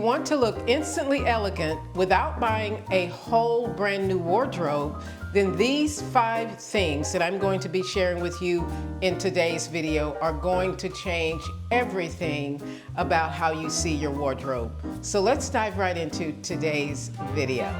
want to look instantly elegant without buying a whole brand new wardrobe, then these 5 things that I'm going to be sharing with you in today's video are going to change everything about how you see your wardrobe. So let's dive right into today's video.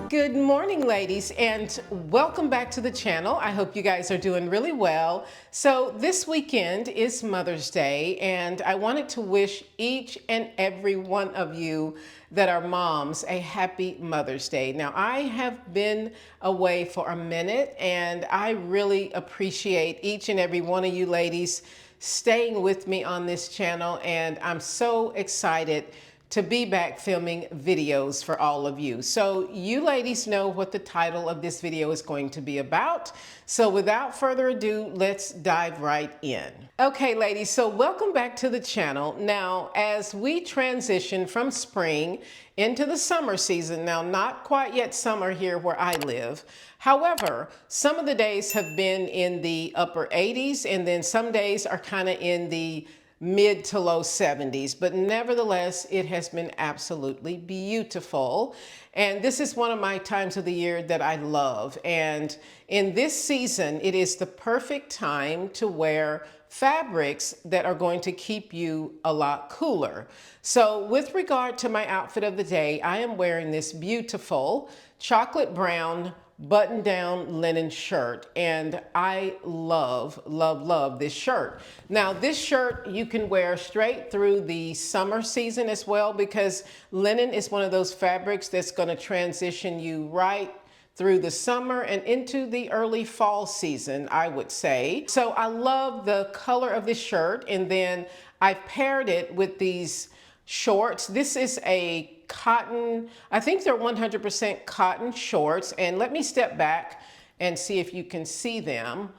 Good morning, ladies, and welcome back to the channel. I hope you guys are doing really well. So this weekend is Mother's Day, and I wanted to wish each and every one of you that are moms a happy Mother's Day. Now, I have been away for a minute, and I really appreciate each and every one of you ladies staying with me on this channel, and I'm so excited to be back filming videos for all of you. So you ladies know what the title of this video is going to be about. So without further ado, let's dive right in. Okay, ladies, so welcome back to the channel. Now, as we transition from spring into the summer season, now not quite yet summer here where I live. However, some of the days have been in the upper 80s, and then some days are kind of in the mid to low 70s, but nevertheless, it has been absolutely beautiful. And this is one of my times of the year that I love. And in this season, it is the perfect time to wear fabrics that are going to keep you a lot cooler. So with regard to my outfit of the day, I am wearing this beautiful chocolate brown button-down linen shirt, and I love, love, love this shirt. Now, this shirt you can wear straight through the summer season as well, because linen is one of those fabrics that's going to transition you right through the summer and into the early fall season, I would say. So I love the color of this shirt, and then I paired it with these shorts. This is a cotton, I think they're 100% cotton shorts, and let me step back and see if you can see them,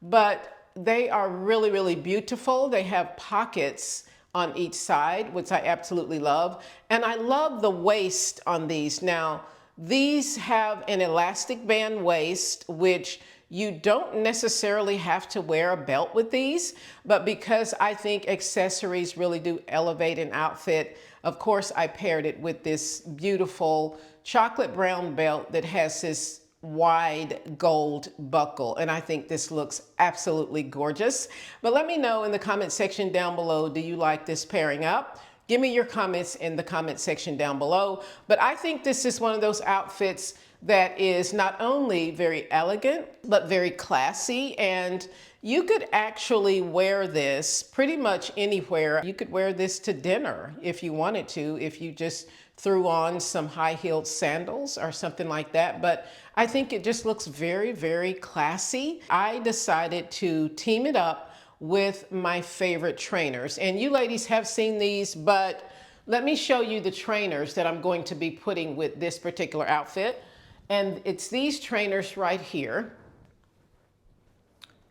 but they are really, really beautiful. They have pockets on each side, which I absolutely love, and I love the waist on these. Now, these have an elastic band waist, which you don't necessarily have to wear a belt with these, but because I think accessories really do elevate an outfit, of course, I paired it with this beautiful chocolate brown belt that has this wide gold buckle, and I think this looks absolutely gorgeous. But let me know in the comment section down below, do you like this pairing up? Give me your comments in the comment section down below. But I think this is one of those outfits that is not only very elegant, but very classy, and you could actually wear this pretty much anywhere. You could wear this to dinner if you wanted to, if you just threw on some high-heeled sandals or something like that. But I think it just looks very, very classy. I decided to team it up with my favorite trainers. And you ladies have seen these, but let me show you the trainers that I'm going to be putting with this particular outfit. And it's these trainers right here.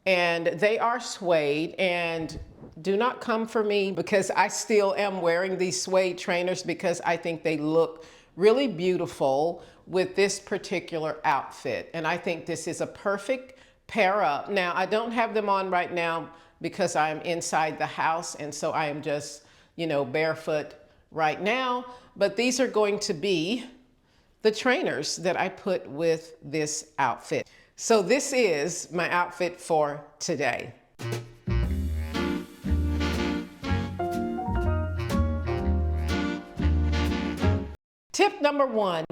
And they are suede, and do not come for me because I still am wearing these suede trainers because I think they look really beautiful with this particular outfit. And I think this is a perfect pair up. Now, I don't have them on right now because I'm inside the house, and so I am just, you know, barefoot right now. But these are going to be the trainers that I put with this outfit. So this is my outfit for today. Tip number one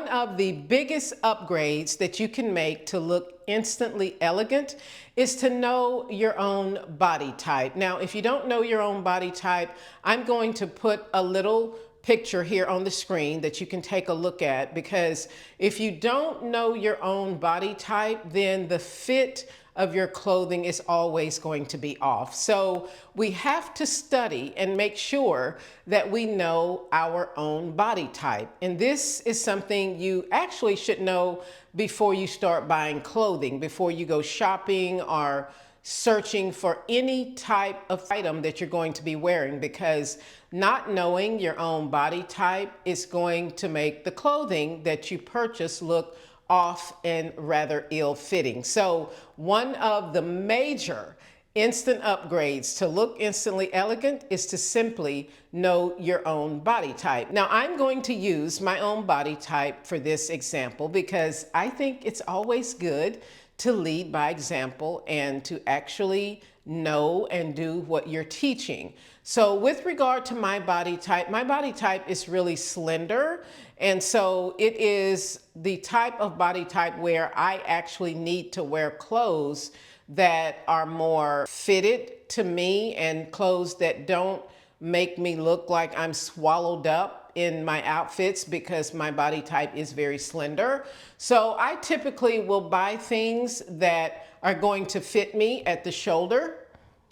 of the biggest upgrades that you can make to look instantly elegant is to know your own body type. Now, if you don't know your own body type, I'm going to put a little picture here on the screen that you can take a look at, because if you don't know your own body type, then the fit of your clothing is always going to be off. So we have to study and make sure that we know our own body type. And this is something you actually should know before you start buying clothing, before you go shopping or searching for any type of item that you're going to be wearing, because not knowing your own body type is going to make the clothing that you purchase look off and rather ill-fitting. So one of the major instant upgrades. To look instantly elegant is to simply know your own body type. Now, I'm going to use my own body type for this example because I think it's always good to lead by example and to actually know and do what you're teaching. So with regard to my body type is really slender. And so it is the type of body type where I actually need to wear clothes that are more fitted to me and clothes that don't make me look like I'm swallowed up in my outfits because my body type is very slender. So I typically will buy things that are going to fit me at the shoulder.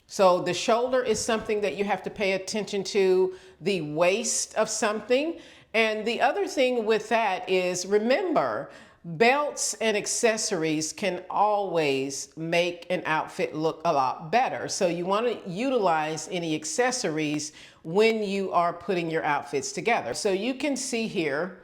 So the shoulder is something that you have to pay attention to, the waist of something. And the other thing with that is, remember, belts and accessories can always make an outfit look a lot better. So you want to utilize any accessories when you are putting your outfits together. So you can see here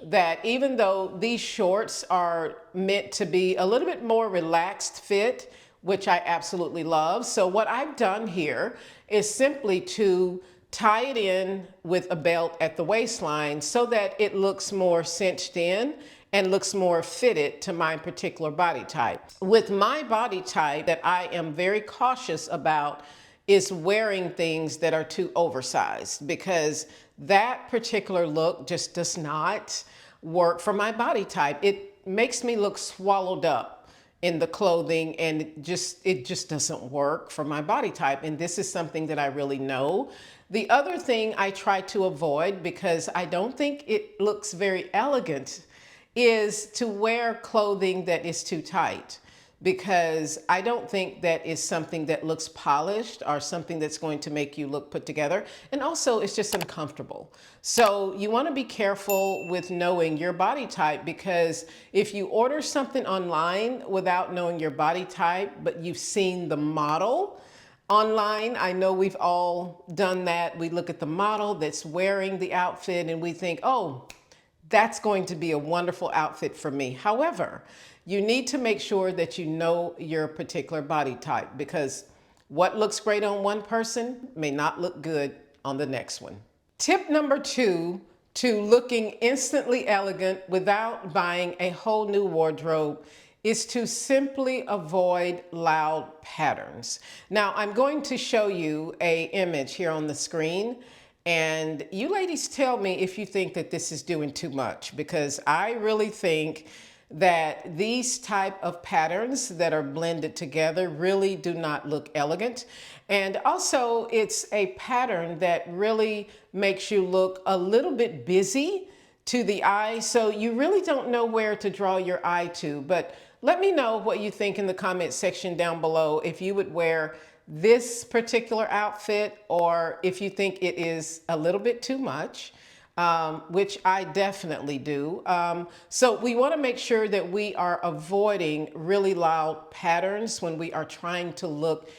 that even though these shorts are meant to be a little bit more relaxed fit, which I absolutely love. So what I've done here is simply to tie it in with a belt at the waistline so that it looks more cinched in and looks more fitted to my particular body type. With my body type, that I am very cautious about is wearing things that are too oversized, because that particular look just does not work for my body type. It makes me look swallowed up in the clothing, and it just doesn't work for my body type. And this is something that I really know. The other thing I try to avoid, because I don't think it looks very elegant, is to wear clothing that is too tight, because I don't think that is something that looks polished or something that's going to make you look put together. And also it's just uncomfortable. So you want to be careful with knowing your body type, because if you order something online without knowing your body type, but you've seen the model online, I know we've all done that. We look at the model that's wearing the outfit and we think, oh, that's going to be a wonderful outfit for me. However, you need to make sure that you know your particular body type, because what looks great on one person may not look good on the next one. Tip number 2 to looking instantly elegant without buying a whole new wardrobe is to simply avoid loud patterns. Now, I'm going to show you an image here on the screen, and you ladies tell me if you think that this is doing too much, because I really think that these type of patterns that are blended together really do not look elegant. And also it's a pattern that really makes you look a little bit busy to the eye. So you really don't know where to draw your eye to. But let me know what you think in the comment section down below, if you would wear this particular outfit or if you think it is a little bit too much. Which I definitely do. So we want to make sure that we are avoiding really loud patterns when we are trying to look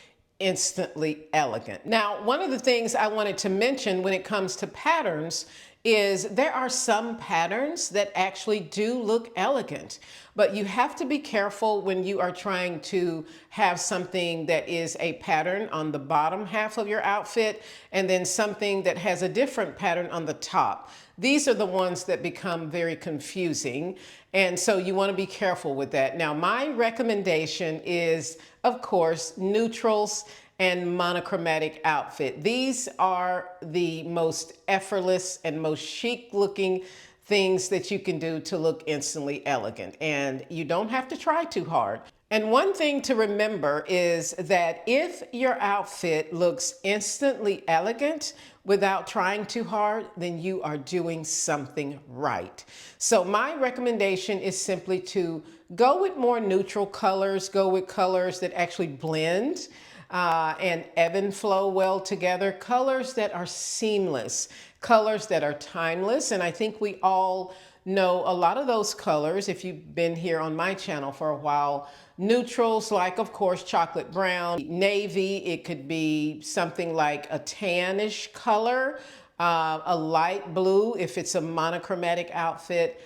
instantly elegant. Now, one of the things I wanted to mention when it comes to patterns is there are some patterns that actually do look elegant, but you have to be careful when you are trying to have something that is a pattern on the bottom half of your outfit and then something that has a different pattern on the top. These are the ones that become very confusing, and so you want to be careful with that. Now, my recommendation is, of course, neutrals and monochromatic outfit. These are the most effortless and most chic looking things that you can do to look instantly elegant, and you don't have to try too hard. And one thing to remember is that if your outfit looks instantly elegant without trying too hard, then you are doing something right. So my recommendation is simply to go with more neutral colors, go with colors that actually blend and ebb and flow well together, colors that are seamless, colors that are timeless. And I think we all know a lot of those colors if you've been here on my channel for a while. Neutrals like, of course, chocolate brown, navy, it could be something like a tannish color, a light blue if it's a monochromatic outfit,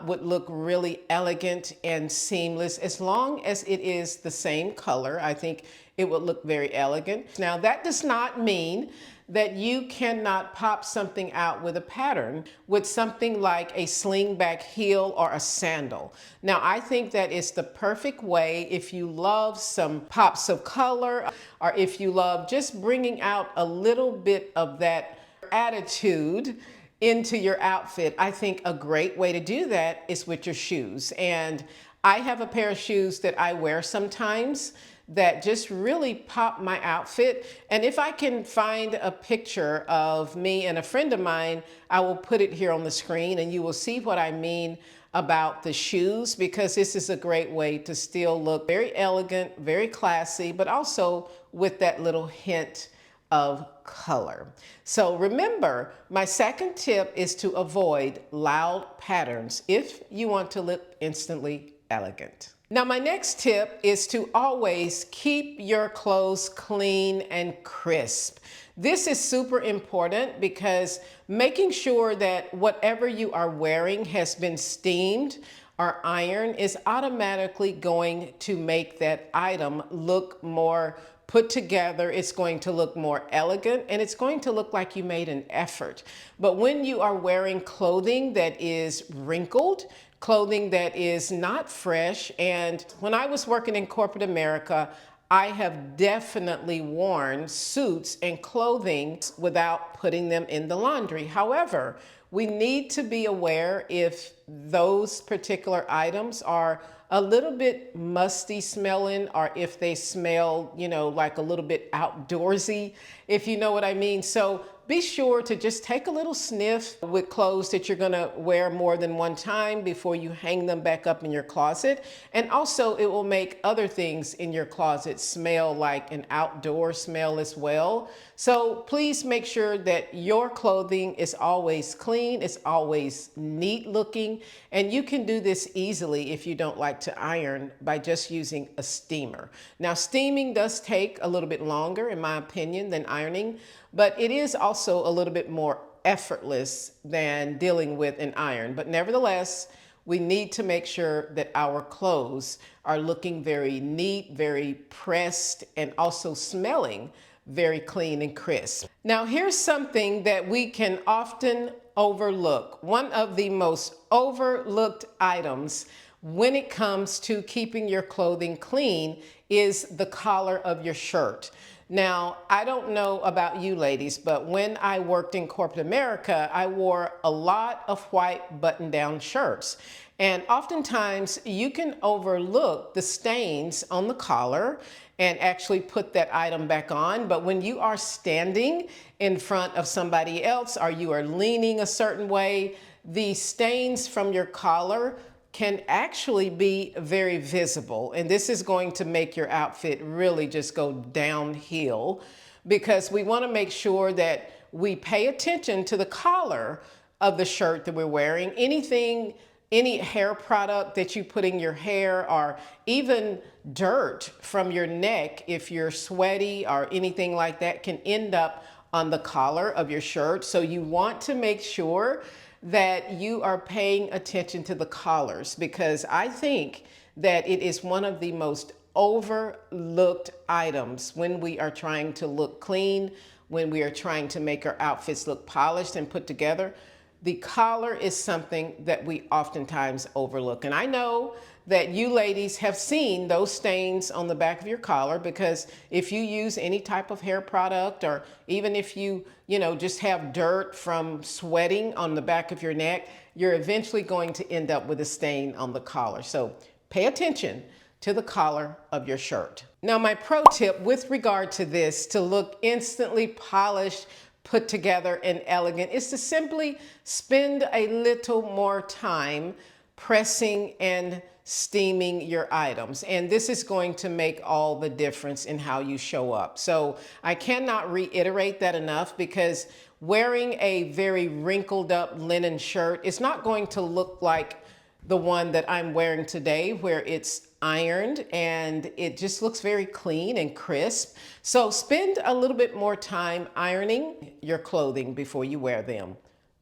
would look really elegant and seamless. As long as it is the same color, I think it would look very elegant. Now, that does not mean that you cannot pop something out with a pattern with something like a slingback heel or a sandal. Now, I think that is the perfect way if you love some pops of color, or if you love just bringing out a little bit of that attitude into your outfit. I think a great way to do that is with your shoes. And I have a pair of shoes that I wear sometimes that just really pop my outfit. And if I can find a picture of me and a friend of mine, I will put it here on the screen and you will see what I mean about the shoes, because this is a great way to still look very elegant, very classy, but also with that little hint of color. So remember, my second tip is to avoid loud patterns if you want to look instantly elegant. Now, my next tip is to always keep your clothes clean and crisp. This is super important because making sure that whatever you are wearing has been steamed or ironed is automatically going to make that item look more put together. It's going to look more elegant and it's going to look like you made an effort. But when you are wearing clothing that is wrinkled, clothing that is not fresh, and when I was working in corporate America, I have definitely worn suits and clothing without putting them in the laundry. However, we need to be aware if those particular items are a little bit musty smelling, or if they smell, like a little bit outdoorsy, if you know what I mean. So be sure to just take a little sniff with clothes that you're gonna wear more than one time before you hang them back up in your closet. And also it will make other things in your closet smell like an outdoor smell as well. So please make sure that your clothing is always clean, it's always neat looking, and you can do this easily if you don't like to iron by just using a steamer. Now, steaming does take a little bit longer, in my opinion, than ironing, but it is also a little bit more effortless than dealing with an iron. But nevertheless, we need to make sure that our clothes are looking very neat, very pressed, and also smelling very clean and crisp. Now, here's something that we can often overlook. One of the most overlooked items when it comes to keeping your clothing clean is the collar of your shirt. Now, I don't know about you ladies, but when I worked in corporate America, I wore a lot of white button-down shirts. And oftentimes you can overlook the stains on the collar and actually put that item back on. But when you are standing in front of somebody else, or you are leaning a certain way, the stains from your collar can actually be very visible. And this is going to make your outfit really just go downhill, because we want to make sure that we pay attention to the collar of the shirt that we're wearing. Anything, any hair product that you put in your hair, or even dirt from your neck, if you're sweaty or anything like that, can end up on the collar of your shirt. So you want to make sure that you are paying attention to the collars, because I think that it is one of the most overlooked items when we are trying to look clean, when we are trying to make our outfits look polished and put together. The collar is something that we oftentimes overlook. And I know that you ladies have seen those stains on the back of your collar, because if you use any type of hair product, or even if you just have dirt from sweating on the back of your neck, you're eventually going to end up with a stain on the collar. So pay attention to the collar of your shirt. Now, my pro tip with regard to this, to look instantly polished, put together, and elegant, is to simply spend a little more time pressing and steaming your items. And this is going to make all the difference in how you show up. So I cannot reiterate that enough, because wearing a very wrinkled up linen shirt is not going to look like the one that I'm wearing today, where it's ironed and it just looks very clean and crisp. So spend a little bit more time ironing your clothing before you wear them.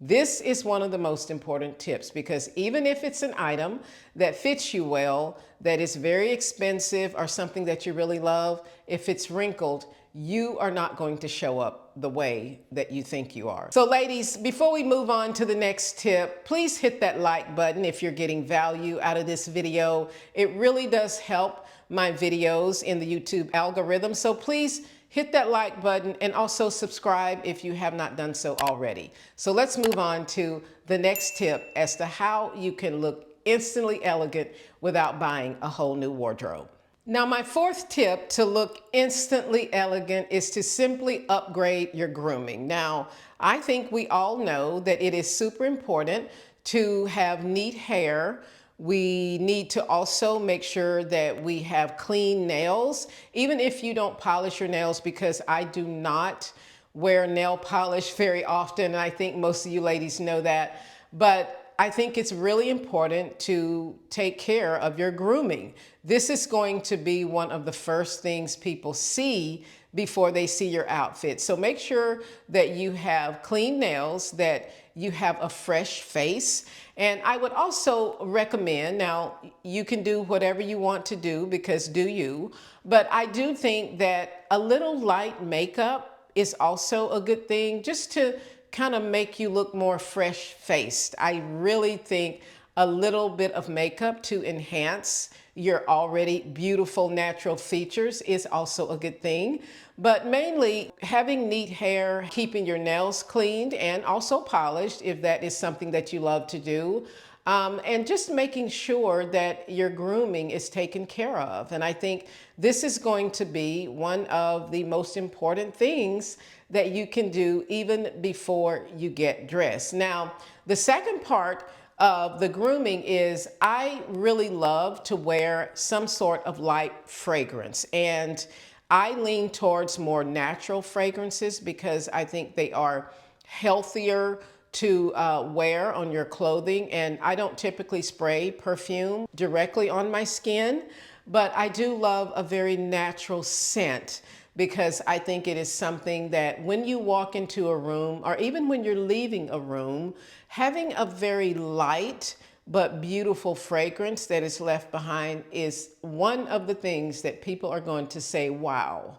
This is one of the most important tips because even if it's an item that fits you well, that is very expensive or something that you really love, if it's wrinkled, you are not going to show up the way that you think you are. So ladies, before we move on to the next tip, please hit that like button if you're getting value out of this video. It really does help my videos in the YouTube algorithm. So please hit that like button and also subscribe if you have not done so already. So let's move on to the next tip as to how you can look instantly elegant without buying a whole new wardrobe. Now, my fourth tip to look instantly elegant is to simply upgrade your grooming. Now, I think we all know that it is super important to have neat hair. We need to also make sure that we have clean nails, even if you don't polish your nails, because I do not wear nail polish very often. And I think most of you ladies know that. But I think it's really important to take care of your grooming. This is going to be one of the first things people see before they see your outfit. So make sure that you have clean nails, that you have a fresh face. And I would also recommend, now you can do whatever you want to do because do you, but I do think that a little light makeup is also a good thing just to kind of make you look more fresh faced. I really think a little bit of makeup to enhance your already beautiful natural features is also a good thing. But mainly having neat hair, keeping your nails cleaned and also polished if that is something that you love to do. And just making sure that your grooming is taken care of. And I think this is going to be one of the most important things that you can do even before you get dressed. Now, the second part of the grooming is I really love to wear some sort of light fragrance. And I lean towards more natural fragrances because I think they are healthier to wear on your clothing. And I don't typically spray perfume directly on my skin, but I do love a very natural scent because I think it is something that when you walk into a room or even when you're leaving a room, having a very light but beautiful fragrance that is left behind is one of the things that people are going to say, wow,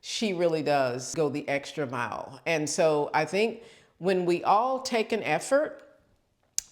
she really does go the extra mile. And so I think when we all take an effort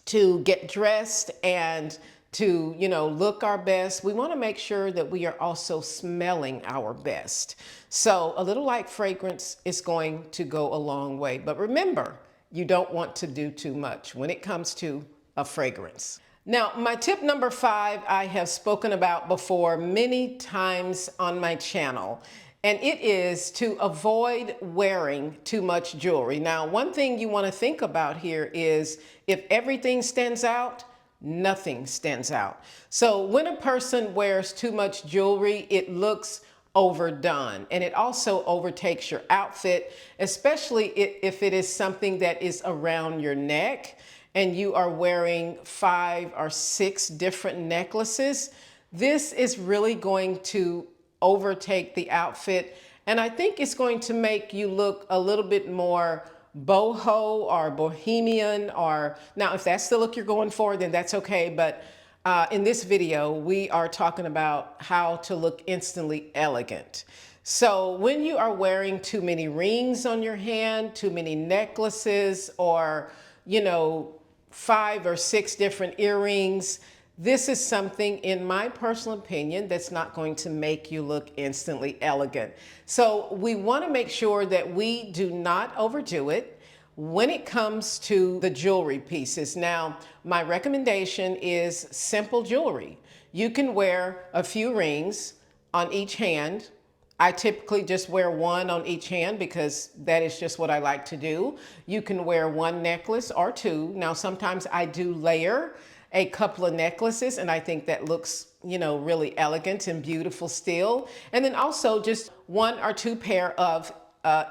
to get dressed and to, look our best, we want to make sure that we are also smelling our best. So a little light fragrance is going to go a long way. But remember, you don't want to do too much when it comes to a fragrance. Now, my tip number 5, I have spoken about before many times on my channel, and it is to avoid wearing too much jewelry. Now, one thing you want to think about here is if everything stands out, nothing stands out. So when a person wears too much jewelry, it looks overdone and it also overtakes your outfit, especially if it is something that is around your neck and you are wearing 5 or 6 different necklaces. This is really going to overtake the outfit, and I think it's going to make you look a little bit more boho or bohemian, or now if that's the look you're going for, then that's okay. But in this video, we are talking about how to look instantly elegant. So when you are wearing too many rings on your hand, too many necklaces, or 5 or 6 different earrings, this is something, in my personal opinion, that's not going to make you look instantly elegant. So we want to make sure that we do not overdo it when it comes to the jewelry pieces. Now, my recommendation is simple jewelry. You can wear a few rings on each hand. I typically just wear 1 on each hand because that is just what I like to do. You can wear 1 necklace or 2. Now, sometimes I do layer a couple of necklaces, and I think that looks, really elegant and beautiful still. And then also just 1 or 2 pair of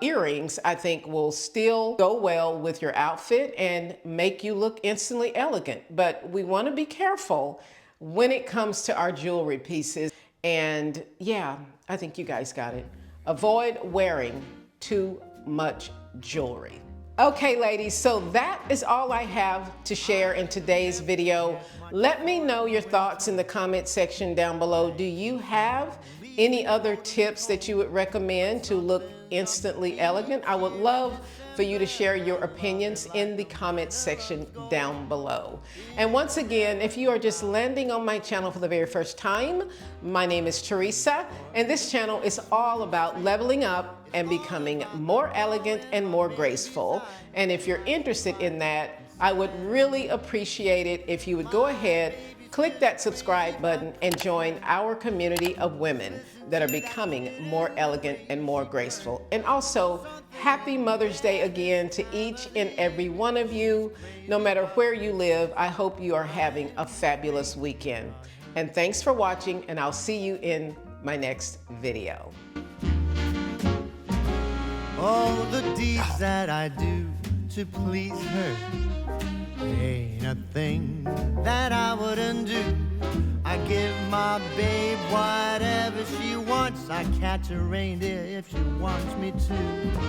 earrings, I think will still go well with your outfit and make you look instantly elegant. But we want to be careful when it comes to our jewelry pieces. And yeah, I think you guys got it. Avoid wearing too much jewelry. Okay, ladies, so that is all I have to share in today's video. Let me know your thoughts in the comment section down below. Do you have any other tips that you would recommend to look instantly elegant? I would love for you to share your opinions in the comment section down below. And once again, if you are just landing on my channel for the very first time, my name is Teresa, and this channel is all about leveling up and becoming more elegant and more graceful. And if you're interested in that, I would really appreciate it if you would go ahead, click that subscribe button, and join our community of women that are becoming more elegant and more graceful. And also, happy Mother's Day again to each and every one of you. No matter where you live, I hope you are having a fabulous weekend. And thanks for watching, and I'll see you in my next video. All the deeds that I do to please her, ain't a thing that I wouldn't do. I give my babe whatever she wants. I catch a reindeer if she wants me to.